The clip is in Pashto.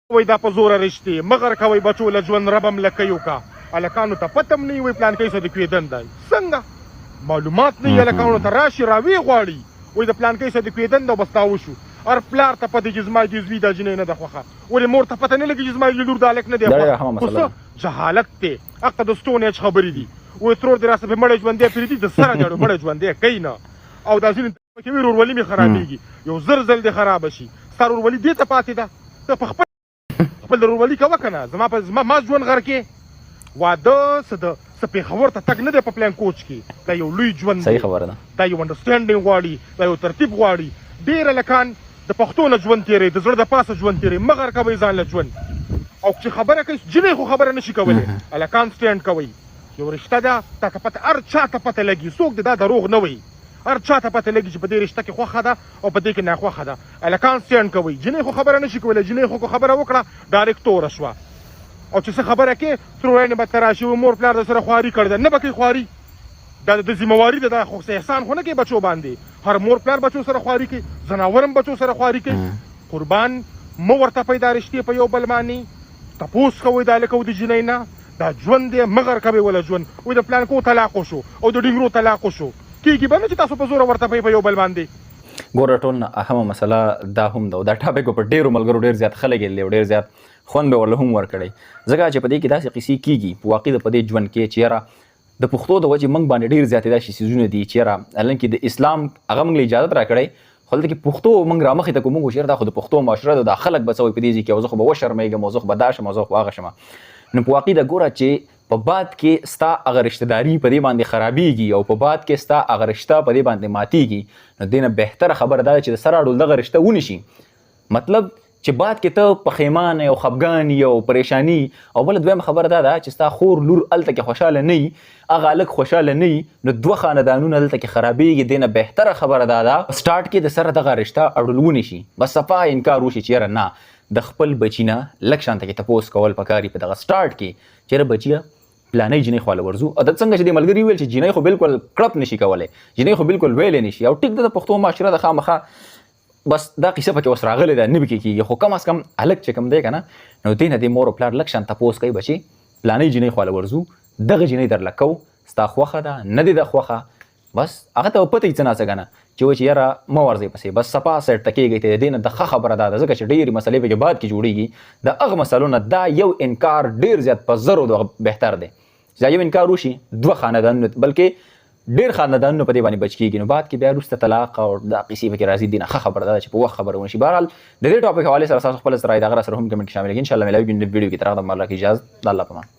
وای دا په زوره رشتې مغر کوئ بچو له ژوند ربم لکۍ وکړه هلکانو ته پته هم نه وي وایي پلانکۍ څه د کېدن دی څنګه معلومات نه وي هلکانو ته راشي راویې غواړي وایي د پلانکۍ څه د کېدن دی او بس دا وشو هر پلار ته پته چې زما جزوي دا جنۍ نه ده خوښه ولې مور ته پته نه لګي چې زما لور د هلک نه دی خوښه خو څه جهالت دی حق ته د ستون ایج خبرې دي وایي ترور دې راسه پې مړی ژوندی پرېږدي د سره جاړو مړی ژوندی کوي نه او دا ځینې پکې وي ورورولي مې خرابېږي یو زر ځل دې خرابه شي ستا ورورولي دې ته پاتې ده ته په خپل ورورولي کوه که نه زما ما ژوند غر کې واده څه پېښور ته تګ نه دی په پلان کوچ کې دا یو لوی ژوند دی دا یو انډرسټینډینګ غواړي دا یو ترتیب غواړي ډېر هلکان د پښتو نه ژوند تېروي د زړه د پاسه ژوند تېروي مغر کوئ ځان له ژوند او چې خبره کوي جنۍ خو خبره نه شي کولی هلکان سټینډ کوئ یو رشته ده تا ته پته هر چا ته پته لګي څوک د دا دروغ نه وایي هر چا ته پته لګي چې په دې رشته کې خوښه ده او په دې کې ناخوښه ده هلکان سټینډ کوئ جنۍ خو خبره نه شي کولی جنۍ خو خبره وکړه ډایرکټ توره شوه او چې څه خبره کې ترورینې به ته راشي مور پلار در سره خواري کړې ده نه به کوي خواري دا د ذمهواري ده دا خو احسان خو نه کوي بچو باندې هر مور پلار بچو سره خواري کوي ځناور هم بچو سره خواري کوي قربان مه ورته پیدا رشتې په یو بل باندې تپوس کوئ د هلک او د جنۍ نه دا ژوند دی مغر کوئ وله ژوند وایي د پلانکو طلاق وشو او د ډینګرو طلاق وشو کېږي به نه چې تاسو په زوره ورته په یو بل باندې ګوره ټول نه اهمه مسله دا هم ده او دا ټاپک په ډېرو ملګرو ډېر زیات خلک یې لیدلی او ډېر زیات خوند به ورله هم ورکړی ځکه چې په دې کې داسې قصې کېږي په واقع د په دې ژوند کې چې یاره د پښتو د وجې موږ باندې ډېر زیاتې داسې څیزونه دي چې یاره حالانکې د اسلام هغه موږ له اجازت راکړی خو دلته کې پښتو موږ رامخې ته کوو موږ چې یاره دا خو د پښتو معاشره ده دا خلک به څه وایي په دې ځای کې او زه خو به وشرمېږم او زه خو به دا شم او زه خو هغه شم نو په واقع د ګوره چې په باد کې ستا هغه رشتهداري په دې باندې خرابېږي او په باد کې ستا هغه رشته په دې باندې ماتېږي نو دې نه بهتره خبره دا ده چې د سره اړول دغه رشته ونیسي مطلب چې باد کې ته پښیمان او خفګان او پریشانی او بله دویمه خبره دا ده چې ستا خور لور هلته کې خوشحاله نه وي هغه هلک خوشحاله نه وي نو دوه خاندانونه دلته کې خرابېږي دې نه بهتره خبره دا ده سټارټ کې د سره دغه رشته اړول ونیسي بس صفا انکار وشي چې یاره نه د خپل بچي نه لږ شانته کې تپوس کول پکار په دغه سټارټ کې چې یاره بچیه پلانۍ جنۍ خواله ورځو او د څنګه چې د ملګري ویل چې جنۍ خو بالکل کړپ نشي کولی جنۍ خو بالکل ویلی نشي او ټیک د پښتو معاشره د خامخا بس دا قصه پکې اوس راغلی ده نه به کېږي خو کم از کم هلک چې کوم دی که نه نو دې نه دې مور او پلار لږ شان تپوس کوي بچي پلانۍ جنۍ خواله ورځو دغه جنۍ درله کوو ستا خوښه ده نه دې ده خوښه بس هغه ته به پته وي څه ناڅه که نه چې وایي چې یاره مه ورځئ پسې بس صفا سیټ ته کېږئ ته د دې نه د ښه خبره دا ده ځکه چې ډېرې مسلې پکې بعد کې جوړېږي د هغه مسلو نه دا یو انکار ډېر زیات په زرو بهتر دی چې دا یو انکار وشي دوه خاندانونه بلکې ډېر خاندانونه په دې باندې بچ کېږي نو بعد کې بیا وروسته طلاق او دا قصې پکې راځي دي نه ښه خبره ده چې په وخت خبره ونشي بهرحال د دې ټاپک حوالې سره ستاسو خپله رایې د هغه سره هم کمنټ کې شامله کړئ انشاءالله میلاویږو نږدې ویډیو کې تر هغه د الله کې اجازه د الله په امان